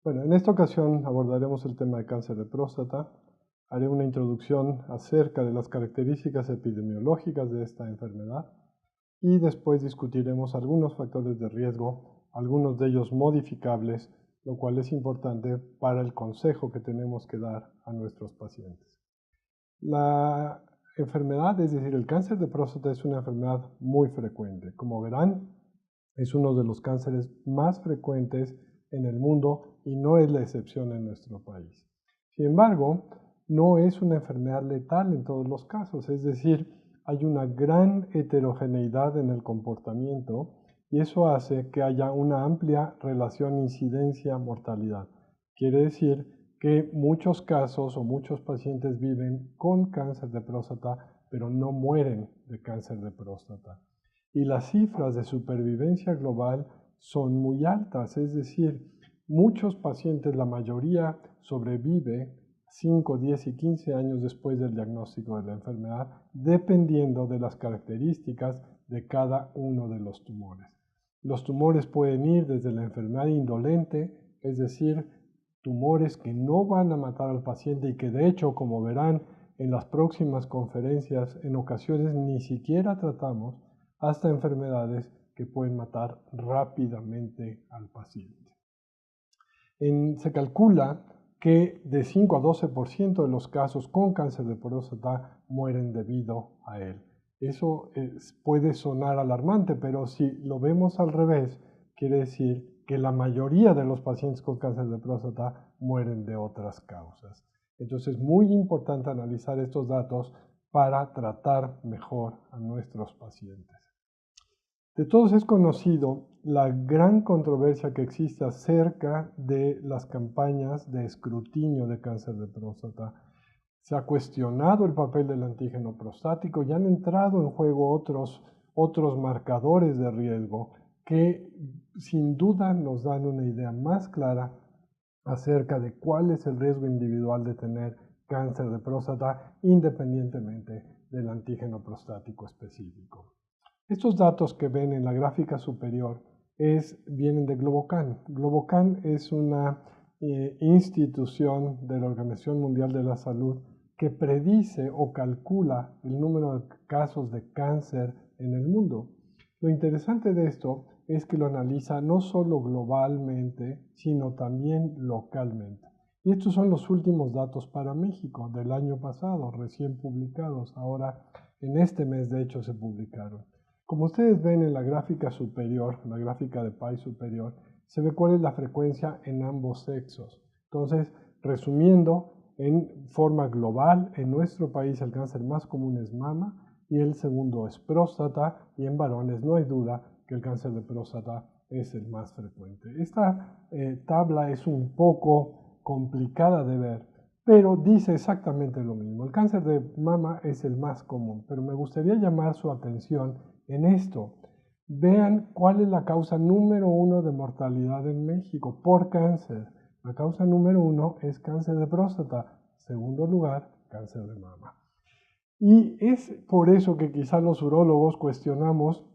Bueno, en esta ocasión abordaremos el tema de cáncer de próstata. Haré una introducción acerca de las características epidemiológicas de esta enfermedad y después discutiremos algunos factores de riesgo, algunos de ellos modificables, lo cual es importante para el consejo que tenemos que dar a nuestros pacientes. La enfermedad, es decir, el cáncer de próstata es una enfermedad muy frecuente. Como verán, es uno de los cánceres más frecuentes en el mundo y no es la excepción en nuestro país. Sin embargo, no es una enfermedad letal en todos los casos, es decir, hay una gran heterogeneidad en el comportamiento y eso hace que haya una amplia relación incidencia-mortalidad. Quiere decir que muchos casos o muchos pacientes viven con cáncer de próstata, pero no mueren de cáncer de próstata. Y las cifras de supervivencia global son muy altas, es decir, muchos pacientes, la mayoría, sobrevive 5, 10 y 15 años después del diagnóstico de la enfermedad, dependiendo de las características de cada uno de los tumores. Los tumores pueden ir desde la enfermedad indolente, es decir, tumores que no van a matar al paciente y que de hecho, como verán en las próximas conferencias, en ocasiones ni siquiera tratamos, hasta enfermedades que pueden matar rápidamente al paciente. Se calcula que de 5 a 12% de los casos con cáncer de próstata mueren debido a él. Eso puede sonar alarmante, pero si lo vemos al revés, quiere decir que la mayoría de los pacientes con cáncer de próstata mueren de otras causas. Entonces es muy importante analizar estos datos para tratar mejor a nuestros pacientes. De todos es conocido la gran controversia que existe acerca de las campañas de escrutinio de cáncer de próstata. Se ha cuestionado el papel del antígeno prostático y han entrado en juego otros marcadores de riesgo que sin duda nos dan una idea más clara acerca de cuál es el riesgo individual de tener cáncer de próstata independientemente del antígeno prostático específico. Estos datos que ven en la gráfica superior vienen de Globocan. Globocan es una institución de la Organización Mundial de la Salud que predice o calcula el número de casos de cáncer en el mundo. Lo interesante de esto es que lo analiza no solo globalmente, sino también localmente. Y estos son los últimos datos para México del año pasado, recién publicados. Ahora, en este mes, de hecho, se publicaron. Como ustedes ven en la gráfica superior, la gráfica de PAI superior, se ve cuál es la frecuencia en ambos sexos. Entonces, resumiendo, en forma global, en nuestro país el cáncer más común es mama y el segundo es próstata, y en varones no hay duda que el cáncer de próstata es el más frecuente. Esta tabla es un poco complicada de ver, pero dice exactamente lo mismo. El cáncer de mama es el más común, pero me gustaría llamar su atención en esto. Vean cuál es la causa número 1 de mortalidad en México por cáncer. La causa número 1 es cáncer de próstata. Segundo lugar, cáncer de mama. Y es por eso que quizá los urólogos cuestionamos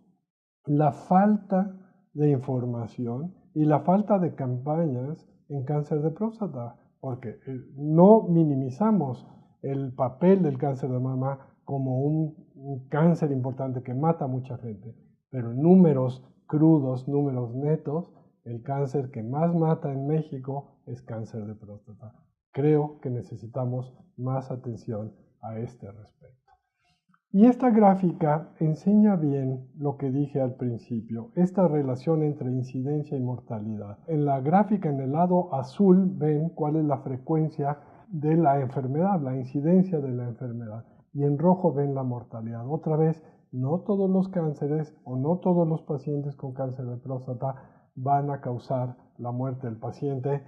la falta de información y la falta de campañas en cáncer de próstata, porque no minimizamos el papel del cáncer de mama como un cáncer importante que mata a mucha gente, pero en números crudos, números netos, el cáncer que más mata en México es cáncer de próstata. Creo que necesitamos más atención a este respecto. Y esta gráfica enseña bien lo que dije al principio, esta relación entre incidencia y mortalidad. En la gráfica en el lado azul ven cuál es la frecuencia de la enfermedad, la incidencia de la enfermedad, y en rojo ven la mortalidad. Otra vez, no todos los cánceres o no todos los pacientes con cáncer de próstata van a causar la muerte del paciente,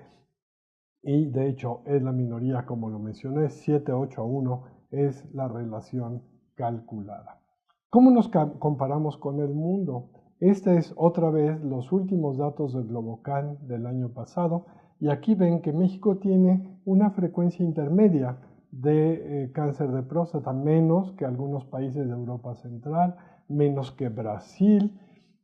y de hecho es la minoría, como lo mencioné, 7-8-1 es la relación calculada. ¿Cómo nos comparamos con el mundo? Este es otra vez los últimos datos de Globocan del año pasado, y aquí ven que México tiene una frecuencia intermedia de cáncer de próstata, menos que algunos países de Europa Central, menos que Brasil,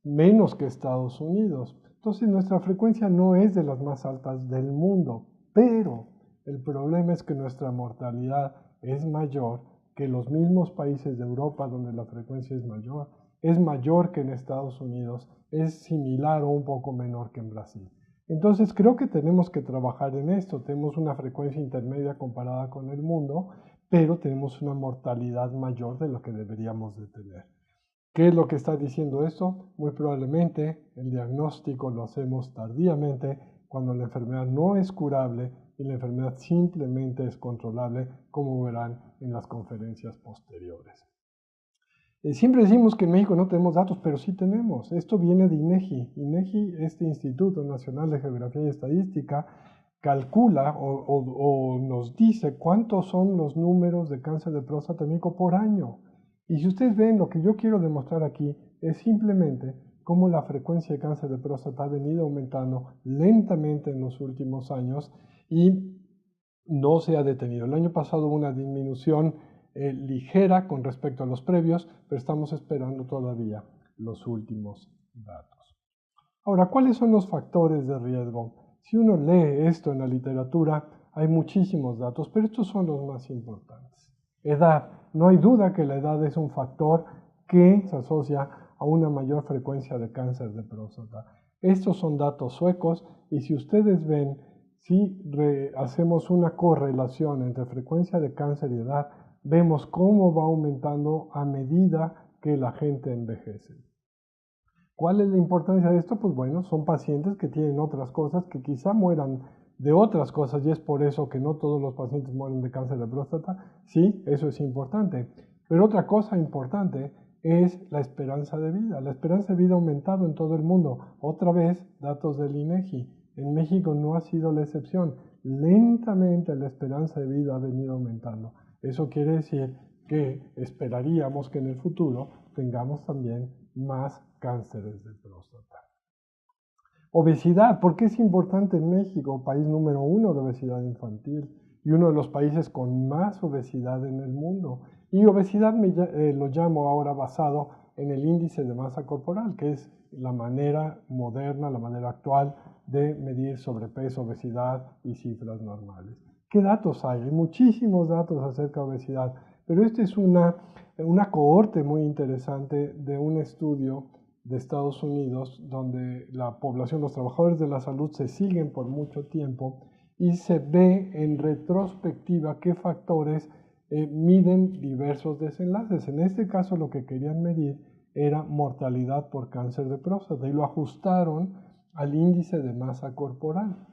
menos que Estados Unidos. Entonces nuestra frecuencia no es de las más altas del mundo, pero el problema es que nuestra mortalidad es mayor que los mismos países de Europa donde la frecuencia es mayor que en Estados Unidos, es similar o un poco menor que en Brasil. Entonces creo que tenemos que trabajar en esto. Tenemos una frecuencia intermedia comparada con el mundo, pero tenemos una mortalidad mayor de lo que deberíamos de tener. ¿Qué es lo que está diciendo esto? Muy probablemente el diagnóstico lo hacemos tardíamente cuando la enfermedad no es curable y la enfermedad simplemente es controlable, como verán en las conferencias posteriores. Siempre decimos que en México no tenemos datos, pero sí tenemos. Esto viene de INEGI. INEGI, este Instituto Nacional de Geografía y Estadística, calcula o nos dice cuántos son los números de cáncer de próstata en México por año. Y si ustedes ven, lo que yo quiero demostrar aquí es simplemente cómo la frecuencia de cáncer de próstata ha venido aumentando lentamente en los últimos años y no se ha detenido. El año pasado hubo una disminución ligera con respecto a los previos, pero estamos esperando todavía los últimos datos. Ahora, ¿cuáles son los factores de riesgo? Si uno lee esto en la literatura, hay muchísimos datos, pero estos son los más importantes. Edad. No hay duda que la edad es un factor que se asocia a una mayor frecuencia de cáncer de próstata. Estos son datos suecos y si ustedes ven, si hacemos una correlación entre frecuencia de cáncer y edad, vemos cómo va aumentando a medida que la gente envejece. ¿Cuál es la importancia de esto? Pues bueno, son pacientes que tienen otras cosas que quizá mueran de otras cosas y es por eso que no todos los pacientes mueren de cáncer de próstata. Sí, eso es importante. Pero otra cosa importante es la esperanza de vida. La esperanza de vida ha aumentado en todo el mundo. Otra vez, datos del INEGI. En México no ha sido la excepción. Lentamente la esperanza de vida ha venido aumentando. Eso quiere decir que esperaríamos que en el futuro tengamos también más cánceres de próstata. Obesidad, ¿por qué es importante en México? País número 1 de obesidad infantil y uno de los países con más obesidad en el mundo. Y obesidad lo llamo ahora basado en el índice de masa corporal, que es la manera moderna, la manera actual de medir sobrepeso, obesidad y cifras normales. ¿Qué datos hay? Hay muchísimos datos acerca de obesidad, pero esta es una cohorte muy interesante de un estudio de Estados Unidos, donde la población, los trabajadores de la salud se siguen por mucho tiempo y se ve en retrospectiva qué factores miden diversos desenlaces. En este caso lo que querían medir era mortalidad por cáncer de próstata y lo ajustaron al índice de masa corporal.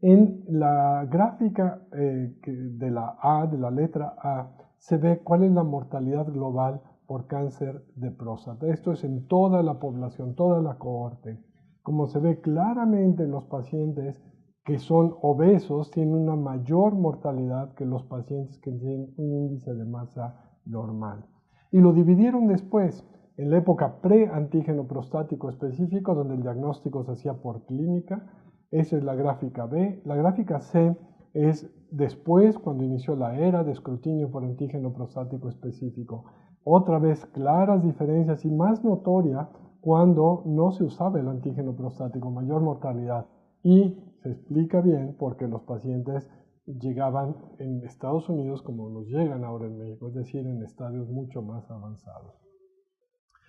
En la gráfica de la letra A, se ve cuál es la mortalidad global por cáncer de próstata. Esto es en toda la población, toda la cohorte. Como se ve claramente, los pacientes que son obesos tienen una mayor mortalidad que los pacientes que tienen un índice de masa normal. Y lo dividieron después, en la época pre-antígeno prostático específico, donde el diagnóstico se hacía por clínica. Esa es la gráfica B. La gráfica C es después, cuando inició la era de escrutinio por antígeno prostático específico. Otra vez, claras diferencias y más notoria cuando no se usaba el antígeno prostático, mayor mortalidad. Y se explica bien porque los pacientes llegaban en Estados Unidos como nos llegan ahora en México, es decir, en estadios mucho más avanzados.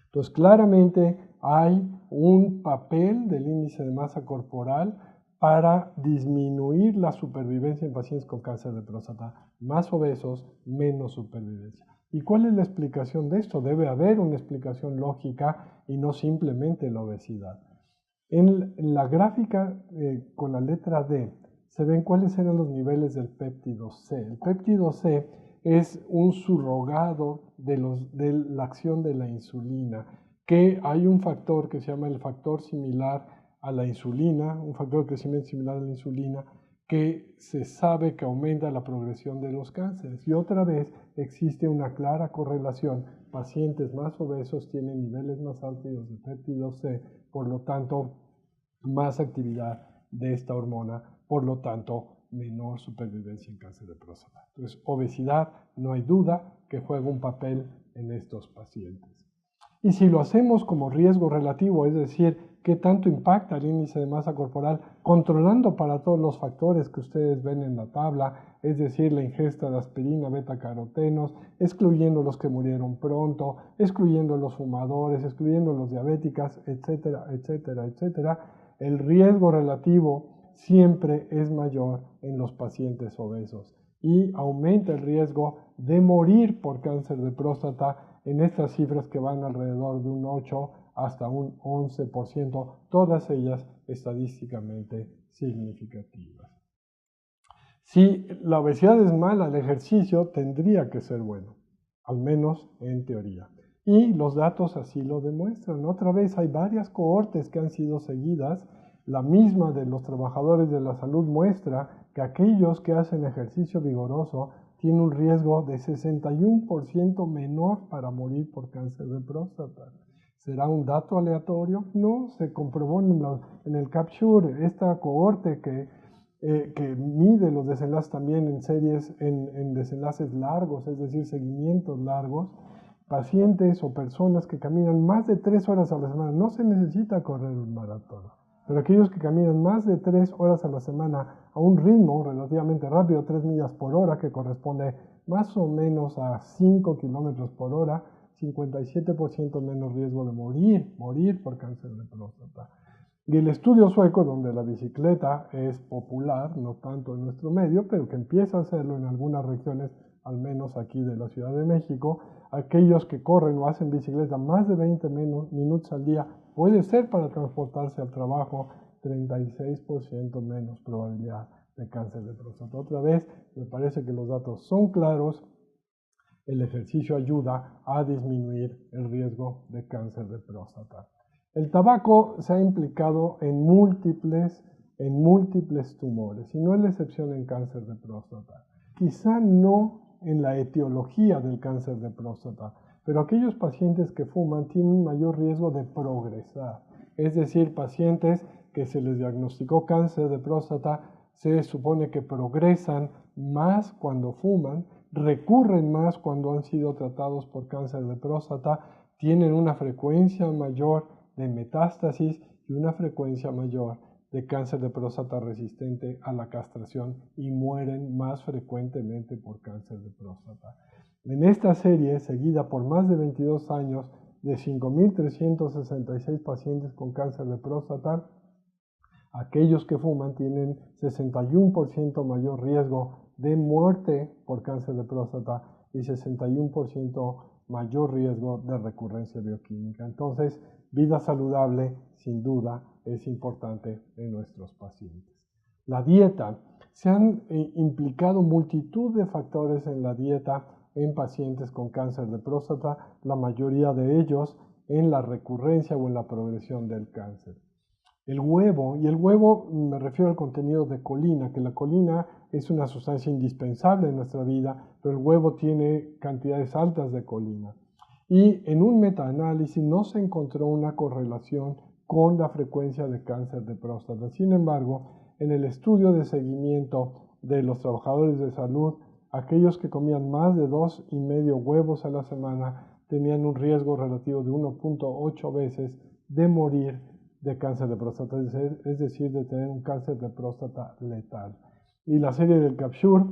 Entonces, claramente hay un papel del índice de masa corporal para disminuir la supervivencia en pacientes con cáncer de próstata. Más obesos, menos supervivencia. ¿Y cuál es la explicación de esto? Debe haber una explicación lógica y no simplemente la obesidad. En la gráfica con la letra D se ven cuáles eran los niveles del péptido C. El péptido C es un surrogado de la acción de la insulina, que hay un factor que se llama el factor similar a la insulina, un factor de crecimiento similar a la insulina, que se sabe que aumenta la progresión de los cánceres. Y otra vez existe una clara correlación. Pacientes más obesos tienen niveles más altos de péptido C, por lo tanto, más actividad de esta hormona, por lo tanto, menor supervivencia en cáncer de próstata. Entonces, obesidad, no hay duda que juega un papel en estos pacientes. Y si lo hacemos como riesgo relativo, es decir, qué tanto impacta el índice de masa corporal, controlando para todos los factores que ustedes ven en la tabla, es decir, la ingesta de aspirina, beta-carotenos, excluyendo los que murieron pronto, excluyendo los fumadores, excluyendo los diabéticas, etcétera, etcétera, etcétera, el riesgo relativo siempre es mayor en los pacientes obesos y aumenta el riesgo de morir por cáncer de próstata en estas cifras que van alrededor de un 8 hasta un 11%, todas ellas estadísticamente significativas. Si la obesidad es mala, el ejercicio tendría que ser bueno, al menos en teoría. Y los datos así lo demuestran. Otra vez hay varias cohortes que han sido seguidas. La misma de los trabajadores de la salud muestra que aquellos que hacen ejercicio vigoroso tienen un riesgo de 61% menor para morir por cáncer de próstata. ¿Será un dato aleatorio? No, se comprobó en el CAPTURE, esta cohorte que mide los desenlaces también en series, en desenlaces largos, es decir, seguimientos largos, pacientes o personas que caminan más de 3 horas a la semana. No se necesita correr un maratón, pero aquellos que caminan más de 3 horas a la semana a un ritmo relativamente rápido, 3 millas por hora, que corresponde más o menos a 5 kilómetros por hora, 57% menos riesgo de morir por cáncer de próstata. Y el estudio sueco, donde la bicicleta es popular, no tanto en nuestro medio, pero que empieza a hacerlo en algunas regiones, al menos aquí de la Ciudad de México, aquellos que corren o hacen bicicleta más de 20 minutos al día, puede ser para transportarse al trabajo, 36% menos probabilidad de cáncer de próstata. Otra vez, me parece que los datos son claros. El ejercicio ayuda a disminuir el riesgo de cáncer de próstata. El tabaco se ha implicado en múltiples tumores, y no es la excepción en cáncer de próstata. Quizá no en la etiología del cáncer de próstata, pero aquellos pacientes que fuman tienen un mayor riesgo de progresar. Es decir, pacientes que se les diagnosticó cáncer de próstata se supone que progresan más cuando fuman, recurren más cuando han sido tratados por cáncer de próstata, tienen una frecuencia mayor de metástasis y una frecuencia mayor de cáncer de próstata resistente a la castración y mueren más frecuentemente por cáncer de próstata. En esta serie, seguida por más de 22 años de 5.366 pacientes con cáncer de próstata, aquellos que fuman tienen 61% mayor riesgo de muerte por cáncer de próstata y 61% mayor riesgo de recurrencia bioquímica. Entonces, vida saludable, sin duda, es importante en nuestros pacientes. La dieta. Se han implicado multitud de factores en la dieta en pacientes con cáncer de próstata, la mayoría de ellos en la recurrencia o en la progresión del cáncer. El huevo, y el huevo me refiero al contenido de colina, que la colina es una sustancia indispensable en nuestra vida, pero el huevo tiene cantidades altas de colina. Y en un metaanálisis no se encontró una correlación con la frecuencia de cáncer de próstata. Sin embargo, en el estudio de seguimiento de los trabajadores de salud, aquellos que comían más de 2,5 huevos a la semana tenían un riesgo relativo de 1.8 veces de morir de cáncer de próstata, es decir, de tener un cáncer de próstata letal. Y la serie del CAPTURE,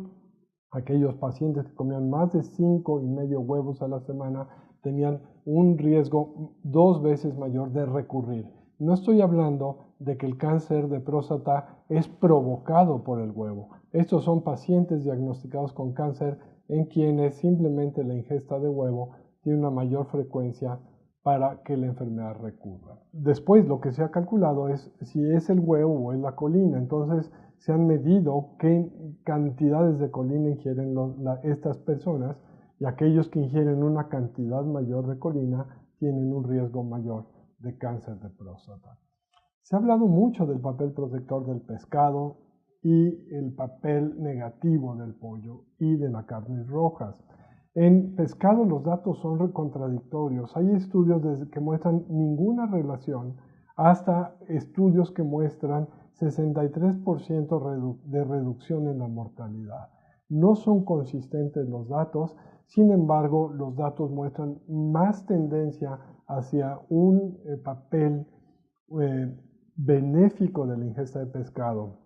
aquellos pacientes que comían más de 5,5 huevos a la semana tenían un riesgo 2 veces mayor de recurrir. No estoy hablando de que el cáncer de próstata es provocado por el huevo. Estos son pacientes diagnosticados con cáncer en quienes simplemente la ingesta de huevo tiene una mayor frecuencia para que la enfermedad recurra. Después, lo que se ha calculado es si es el huevo o es la colina. Entonces, se han medido qué cantidades de colina ingieren estas personas, y aquellos que ingieren una cantidad mayor de colina tienen un riesgo mayor de cáncer de próstata. Se ha hablado mucho del papel protector del pescado y el papel negativo del pollo y de las carnes rojas. En pescado los datos son contradictorios. Hay estudios que muestran ninguna relación hasta estudios que muestran 63% de reducción en la mortalidad. No son consistentes los datos. Sin embargo, los datos muestran más tendencia hacia un papel benéfico de la ingesta de pescado.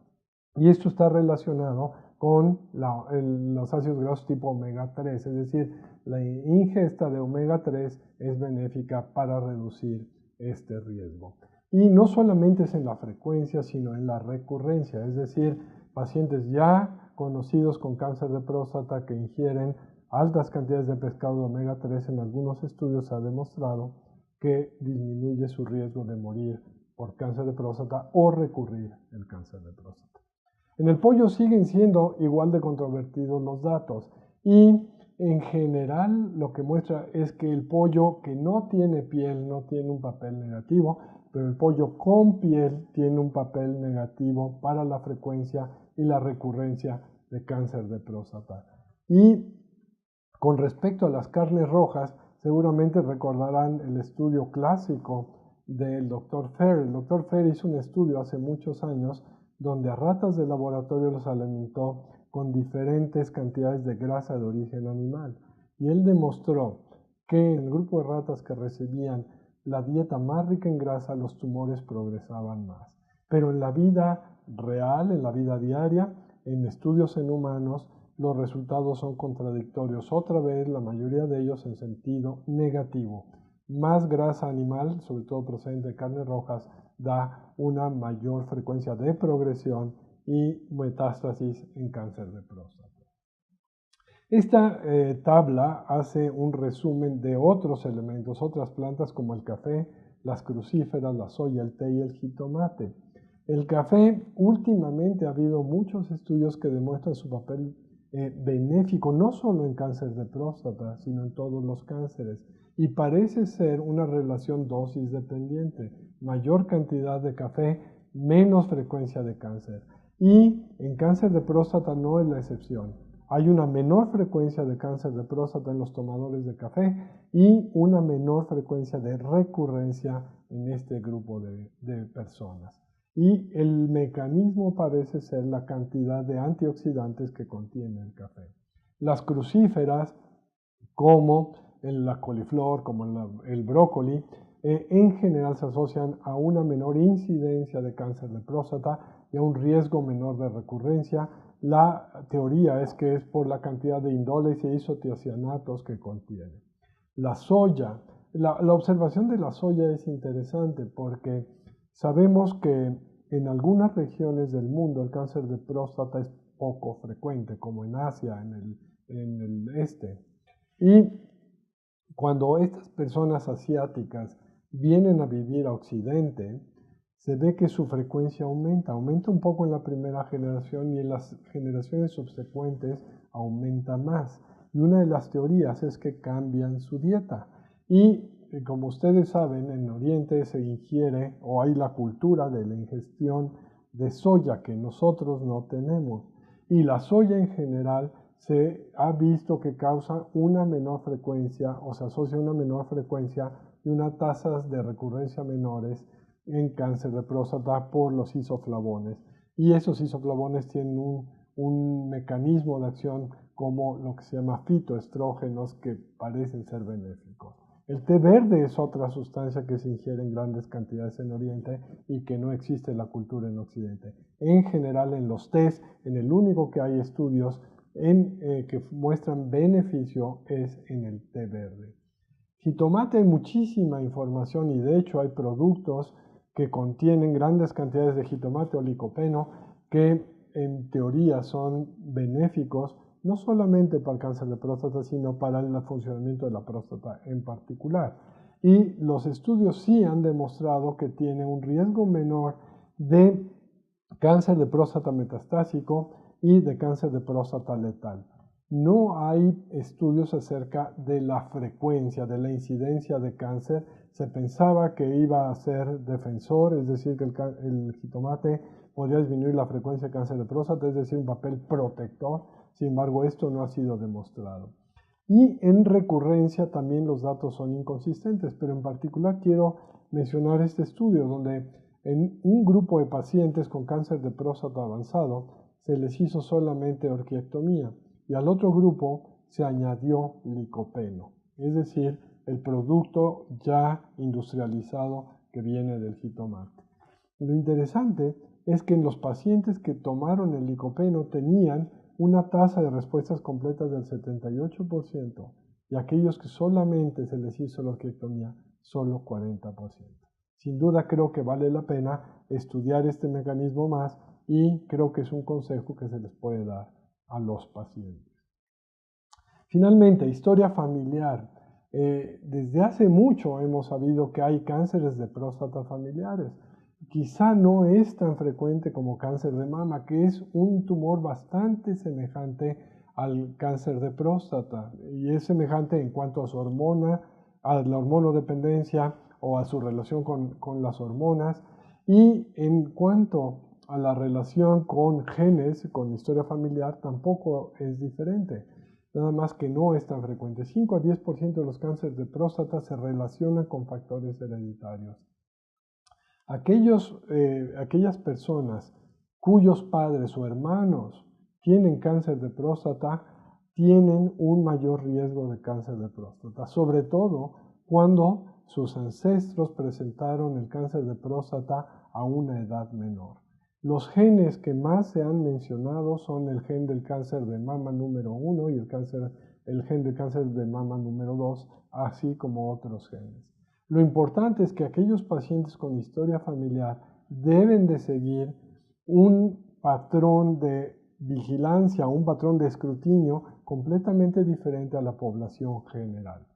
Y esto está relacionado con los ácidos grasos tipo omega 3, es decir, la ingesta de omega 3 es benéfica para reducir este riesgo. Y no solamente es en la frecuencia, sino en la recurrencia, es decir, pacientes ya conocidos con cáncer de próstata que ingieren altas cantidades de pescado de omega 3, en algunos estudios se ha demostrado que disminuye su riesgo de morir por cáncer de próstata o recurrir el cáncer de próstata. En el pollo siguen siendo igual de controvertidos los datos y en general lo que muestra es que el pollo que no tiene piel no tiene un papel negativo, pero el pollo con piel tiene un papel negativo para la frecuencia y la recurrencia de cáncer de próstata. Y con respecto a las carnes rojas, seguramente recordarán el estudio clásico del Dr. Fair. El Dr. Fair hizo un estudio hace muchos años donde a ratas de laboratorio los alimentó con diferentes cantidades de grasa de origen animal. Y él demostró que en el grupo de ratas que recibían la dieta más rica en grasa, los tumores progresaban más. Pero en la vida real, en la vida diaria, en estudios en humanos, los resultados son contradictorios. Otra vez, la mayoría de ellos en sentido negativo. Más grasa animal, sobre todo procedente de carnes rojas, da una mayor frecuencia de progresión y metástasis en cáncer de próstata. Esta tabla hace un resumen de otros elementos, otras plantas como el café, las crucíferas, la soya, el té y el jitomate. El café, últimamente ha habido muchos estudios que demuestran su papel benéfico, no solo en cáncer de próstata, sino en todos los cánceres. Y parece ser una relación dosis dependiente. Mayor cantidad de café, menos frecuencia de cáncer. Y en cáncer de próstata no es la excepción. Hay una menor frecuencia de cáncer de próstata en los tomadores de café y una menor frecuencia de recurrencia en este grupo de personas. Y el mecanismo parece ser la cantidad de antioxidantes que contiene el café. Las crucíferas, como la coliflor, como el brócoli, en general se asocian a una menor incidencia de cáncer de próstata y a un riesgo menor de recurrencia. La teoría es que es por la cantidad de indoles e isotiocianatos que contiene. La soya, la observación de la soya es interesante porque sabemos que en algunas regiones del mundo el cáncer de próstata es poco frecuente, como en Asia, en el este. Y cuando estas personas asiáticas vienen a vivir a Occidente, se ve que su frecuencia aumenta un poco en la primera generación y en las generaciones subsecuentes aumenta más. Y una de las teorías es que cambian su dieta. Y como ustedes saben, en Oriente se ingiere o hay la cultura de la ingestión de soya que nosotros no tenemos. Y la soya en general se ha visto que causa una menor frecuencia o se asocia a una menor frecuencia y unas tasas de recurrencia menores en cáncer de próstata por los isoflavones. Y esos isoflavones tienen un mecanismo de acción como lo que se llama fitoestrógenos que parecen ser benéficos. El té verde es otra sustancia que se ingiere en grandes cantidades en Oriente y que no existe en la cultura en Occidente. En general, en los tés, en el único que hay estudios que muestran beneficio es en el té verde. Jitomate hay muchísima información y de hecho hay productos que contienen grandes cantidades de jitomate o licopeno que en teoría son benéficos no solamente para el cáncer de próstata, sino para el funcionamiento de la próstata en particular. Y los estudios sí han demostrado que tiene un riesgo menor de cáncer de próstata metastásico y de cáncer de próstata letal. No hay estudios acerca de la frecuencia, de la incidencia de cáncer. Se pensaba que iba a ser defensor, es decir, que el jitomate podría disminuir la frecuencia de cáncer de próstata, es decir, un papel protector. Sin embargo, esto no ha sido demostrado. Y en recurrencia también los datos son inconsistentes, pero en particular quiero mencionar este estudio donde en un grupo de pacientes con cáncer de próstata avanzado se les hizo solamente orquiectomía y al otro grupo se añadió licopeno, es decir, el producto ya industrializado que viene del jitomate. Lo interesante es que en los pacientes que tomaron el licopeno tenían una tasa de respuestas completas del 78% y aquellos que solamente se les hizo la orquiectomía, solo 40%. Sin duda creo que vale la pena estudiar este mecanismo más y creo que es un consejo que se les puede dar a los pacientes. Finalmente, historia familiar. Desde hace mucho hemos sabido que hay cánceres de próstata familiares. Quizá no es tan frecuente como cáncer de mama, que es un tumor bastante semejante al cáncer de próstata y es semejante en cuanto a su hormona, a la hormonodependencia o a su relación con las hormonas, y en cuanto a la relación con genes, con historia familiar, tampoco es diferente. Nada más que no es tan frecuente. 5 a 10% de los cánceres de próstata se relacionan con factores hereditarios. Aquellas personas cuyos padres o hermanos tienen cáncer de próstata tienen un mayor riesgo de cáncer de próstata, sobre todo cuando sus ancestros presentaron el cáncer de próstata a una edad menor. Los genes que más se han mencionado son el gen del cáncer de mama número 1 y el gen del cáncer de mama número 2, así como otros genes. Lo importante es que aquellos pacientes con historia familiar deben de seguir un patrón de vigilancia, un patrón de escrutinio completamente diferente a la población general.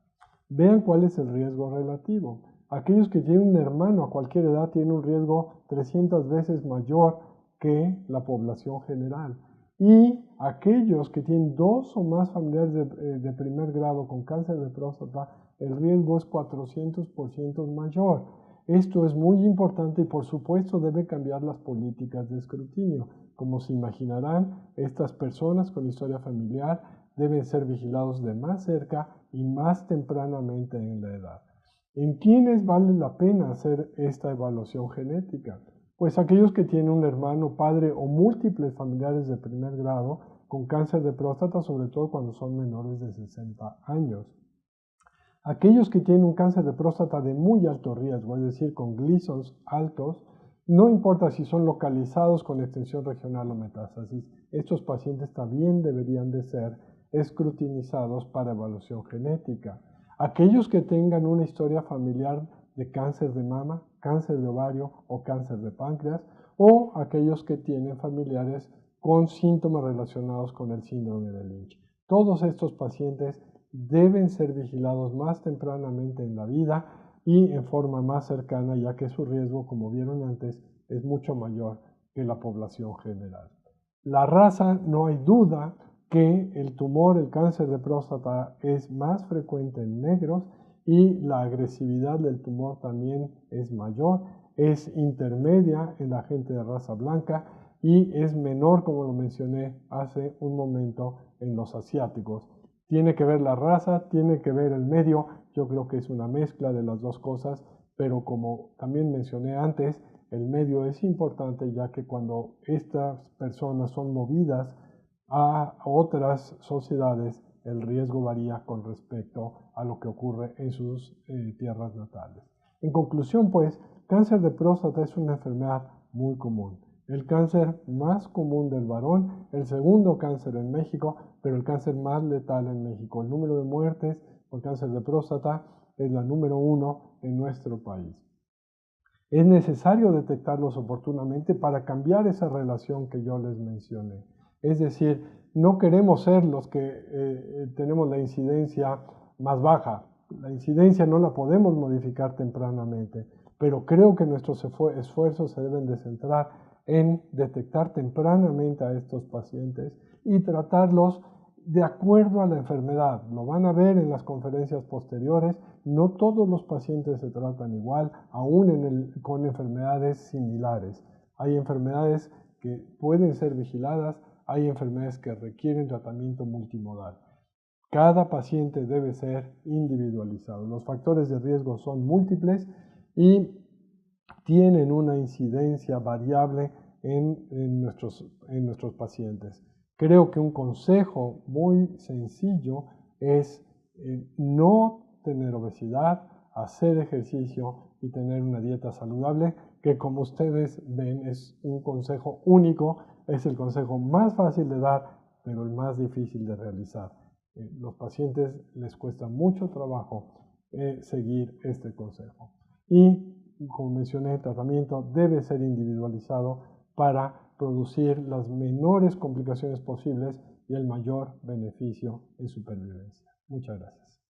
Vean cuál es el riesgo relativo. Aquellos que tienen un hermano a cualquier edad tienen un riesgo 300 veces mayor que la población general. Y aquellos que tienen 2 o más familiares de primer grado con cáncer de próstata, el riesgo es 400% mayor. Esto es muy importante y por supuesto debe cambiar las políticas de escrutinio. Como se imaginarán, estas personas con historia familiar deben ser vigilados de más cerca y más tempranamente en la edad. ¿En quiénes vale la pena hacer esta evaluación genética? Pues aquellos que tienen un hermano, padre o múltiples familiares de primer grado con cáncer de próstata, sobre todo cuando son menores de 60 años. Aquellos que tienen un cáncer de próstata de muy alto riesgo, es decir, con Gleasons altos, no importa si son localizados con extensión regional o metástasis, estos pacientes también deberían de ser escrutinizados para evaluación genética. Aquellos que tengan una historia familiar de cáncer de mama, cáncer de ovario o cáncer de páncreas, o aquellos que tienen familiares con síntomas relacionados con el síndrome de Lynch. Todos estos pacientes deben ser vigilados más tempranamente en la vida y en forma más cercana, ya que su riesgo, como vieron antes, es mucho mayor que la población general. La raza, no hay duda que el tumor, el cáncer de próstata, es más frecuente en negros y la agresividad del tumor también es mayor, es intermedia en la gente de raza blanca y es menor, como lo mencioné hace un momento, en los asiáticos. Tiene que ver la raza, tiene que ver el medio, yo creo que es una mezcla de las dos cosas, pero como también mencioné antes, el medio es importante ya que cuando estas personas son movidas a otras sociedades, el riesgo varía con respecto a lo que ocurre en sus tierras natales. En conclusión, pues, cáncer de próstata es una enfermedad muy común. El cáncer más común del varón, el segundo cáncer en México, pero el cáncer más letal en México. El número de muertes por cáncer de próstata es la número 1 en nuestro país. Es necesario detectarlos oportunamente para cambiar esa relación que yo les mencioné. Es decir, no queremos ser los que tenemos la incidencia más baja. La incidencia no la podemos modificar tempranamente, pero creo que nuestros esfuerzos se deben de centrar en detectar tempranamente a estos pacientes y tratarlos de acuerdo a la enfermedad. Lo van a ver en las conferencias posteriores. No todos los pacientes se tratan igual, aún con enfermedades similares. Hay enfermedades que pueden ser vigiladas, hay enfermedades que requieren tratamiento multimodal. Cada paciente debe ser individualizado. Los factores de riesgo son múltiples y tienen una incidencia variable en nuestros pacientes. Creo que un consejo muy sencillo es no tener obesidad, hacer ejercicio y tener una dieta saludable, que como ustedes ven es un consejo único, es el consejo más fácil de dar, pero el más difícil de realizar. Los pacientes les cuesta mucho trabajo seguir este consejo. Y como mencioné, el tratamiento debe ser individualizado para producir las menores complicaciones posibles y el mayor beneficio en supervivencia. Muchas gracias.